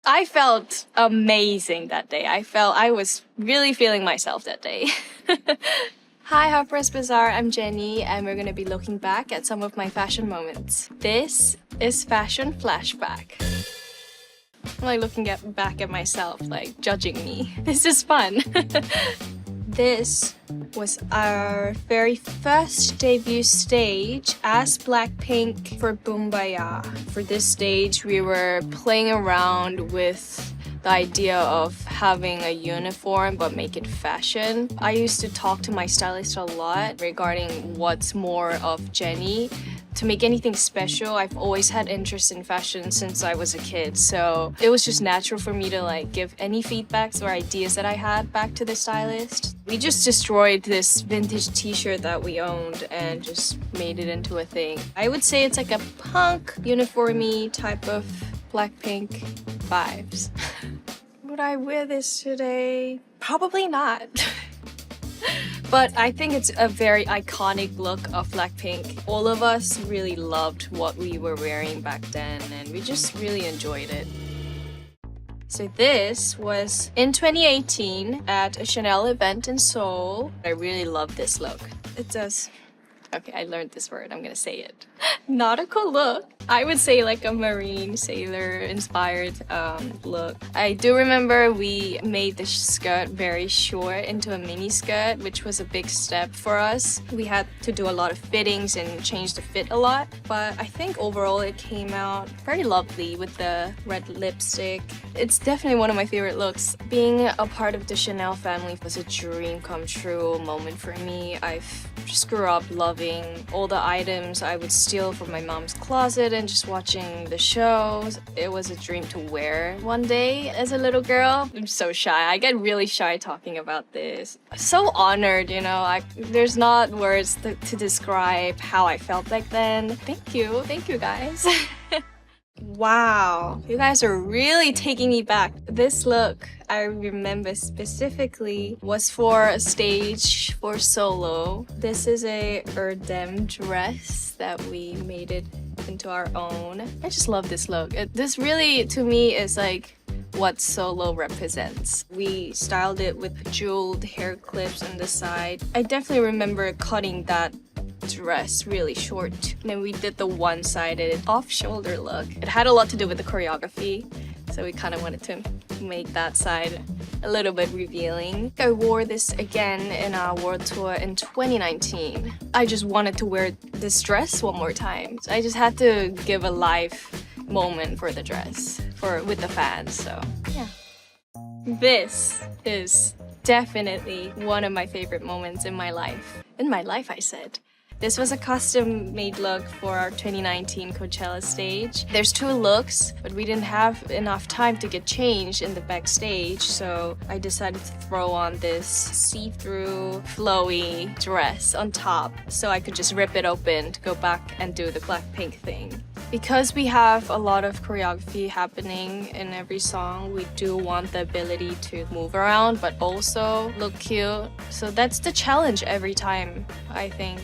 I felt amazing that day. I was really feeling myself that day. Hi Harper's Bazaar, I'm Jenny and we're gonna be looking back at some of my fashion moments. This is Fashion Flashback. I'm like looking back at myself, like judging me. This is fun. This was our very first debut stage as Blackpink for Boombayah. For this stage, we were playing around with the idea of having a uniform but make it fashion. I used to talk to my stylist a lot regarding what's more of Jennie. To make anything special, I've always had interest in fashion since I was a kid, so it was just natural for me to like give any feedbacks or ideas that I had back to the stylist. We just destroyed this vintage t-shirt that we owned and just made it into a thing. I would say it's like a punk, uniformy type of Blackpink vibes. Would I wear this today? Probably not. But I think it's a very iconic look of Blackpink. All of us really loved what we were wearing back then and we just really enjoyed it. So this was in 2018 at a Chanel event in Seoul. I really love this look. It does. Okay, I learned this word. I'm gonna say it. Nautical look. I would say like a marine sailor inspired look. I do remember we made the skirt very short into a mini skirt, which was a big step for us. We had to do a lot of fittings and change the fit a lot, but I think overall it came out very lovely with the red lipstick. It's definitely one of my favorite looks. Being a part of the Chanel family was a dream come true moment for me. I've just grew up loving all the items I would steal from my mom's closet and just watching the shows. It was a dream to wear one day as a little girl. I'm so shy. I get really shy talking about this. So honored, you know. There's not words to describe how I felt back then. Thank you guys. Wow, you guys are really taking me back. This look, I remember specifically, was for a stage for solo. This is a Erdem dress that we made it into our own. I just love this look. This really, to me, is like what solo represents. We styled it with jeweled hair clips on the side. I definitely remember cutting that dress really short. And then we did the one-sided off-shoulder look. It had a lot to do with the choreography, so we kind of wanted to make that side a little bit revealing. I wore this again in our world tour in 2019. I just wanted to wear this dress one more time. I just had to give a live moment for the dress with the fans, so yeah. This is definitely one of my favorite moments in my life. In my life, I said. This was a custom-made look for our 2019 Coachella stage. There's two looks, but we didn't have enough time to get changed in the backstage, so I decided to throw on this see-through, flowy dress on top so I could just rip it open to go back and do the Blackpink thing. Because we have a lot of choreography happening in every song, we do want the ability to move around but also look cute. So that's the challenge every time, I think,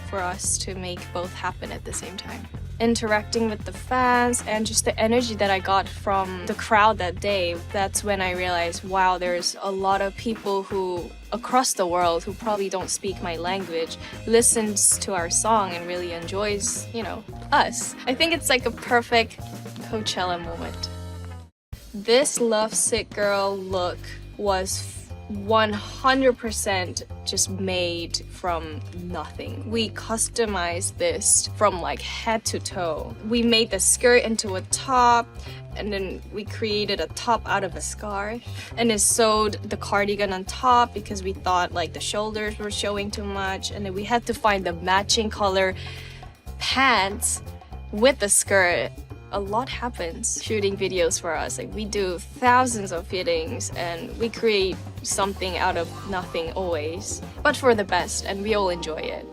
for us to make both happen at the same time. Interacting with the fans and just the energy that I got from the crowd that day, that's when I realized, wow, there's a lot of people who across the world who probably don't speak my language listens to our song and really enjoys, you know, us. I think it's like a perfect Coachella moment. This Lovesick Girl look was 100% just made from nothing. We customized this from like head to toe. We made the skirt into a top and then we created a top out of a scarf and then sewed the cardigan on top because we thought like the shoulders were showing too much, and then we had to find the matching color pants with the skirt. A lot happens shooting videos for us. Like we do thousands of fittings and we create something out of nothing always, but for the best, and we all enjoy it.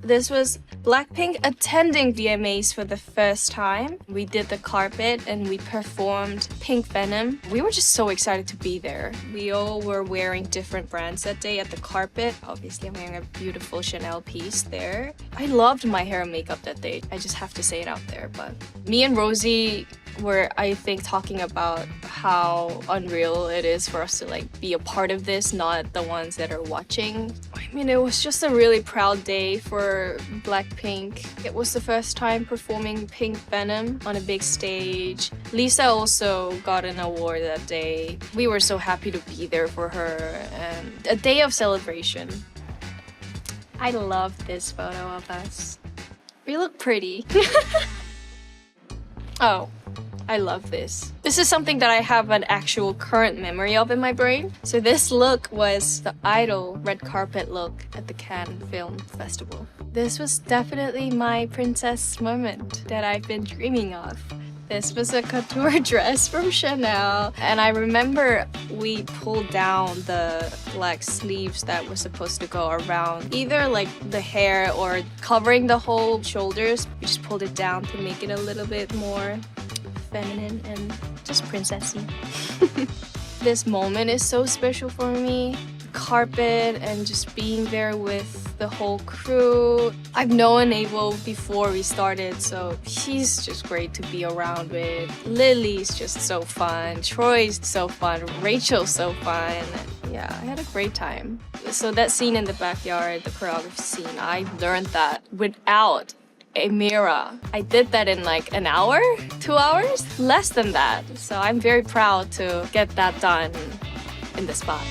This was Blackpink attending VMAs for the first time. We did the carpet and we performed Pink Venom. We were just so excited to be there. We all were wearing different brands that day at the carpet. Obviously, I'm wearing a beautiful Chanel piece there. I loved my hair and makeup that day. I just have to say it out there. But me and Rosie were, I think, talking about how unreal it is for us to like be a part of this, not the ones that are watching. I mean, it was just a really proud day for Blackpink. It was the first time performing Pink Venom on a big stage. Lisa also got an award that day. We were so happy to be there for her, and a day of celebration. I love this photo of us. We look pretty. Oh, I love this. This is something that I have an actual current memory of in my brain. So this look was the Idol red carpet look at the Cannes Film Festival. This was definitely my princess moment that I've been dreaming of. This was a couture dress from Chanel, and I remember we pulled down the black sleeves that was supposed to go around either like the hair or covering the whole shoulders. We just pulled it down to make it a little bit more feminine and just princessy. This moment is so special for me. Carpet and just being there with the whole crew. I've known Abel before we started, so he's just great to be around with. Lily's just so fun. Troy's so fun. Rachel's so fun. Yeah, I had a great time. So that scene in the backyard, the choreography scene, I learned that without a mirror. I did that in like an hour, 2 hours, less than that. So I'm very proud to get that done in the spot.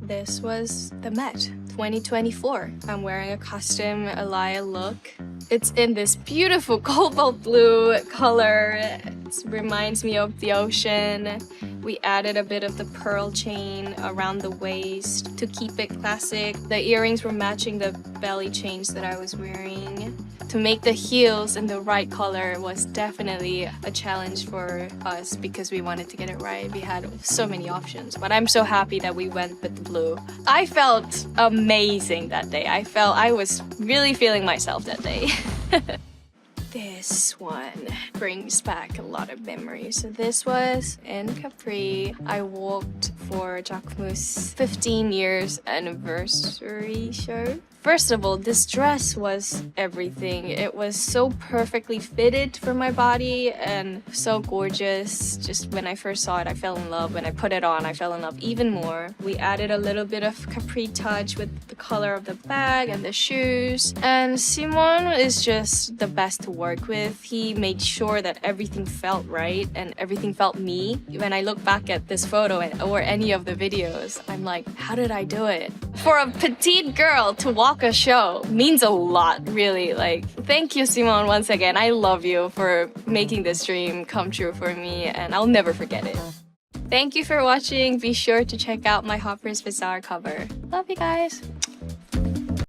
This was the Met 2024. I'm wearing a costume Alaya look. It's in this beautiful cobalt blue color. It reminds me of the ocean. We added a bit of the pearl chain around the waist to keep it classic. The earrings were matching the belly chains that I was wearing. To make the heels in the right color was definitely a challenge for us because we wanted to get it right. We had so many options, but I'm so happy that we went with the blue. I felt amazing that day. I was really feeling myself that day. This one brings back a lot of memories. So this was in Capri. I walked for Jacquemus' 15 years anniversary show. First of all, this dress was everything. It was so perfectly fitted for my body and so gorgeous. Just when I first saw it, I fell in love. When I put it on, I fell in love even more. We added a little bit of Capri touch with the color of the bag and the shoes. And Simon is just the best to work with. He made sure that everything felt right and everything felt me. When I look back at this photo or any of the videos, I'm like, how did I do it? For a petite girl to walk a show means a lot, really. Like, thank you, Simon, once again. I love you for making this dream come true for me, and I'll never forget it. Thank you for watching. Be sure to check out my Harper's Bazaar cover. Love you guys.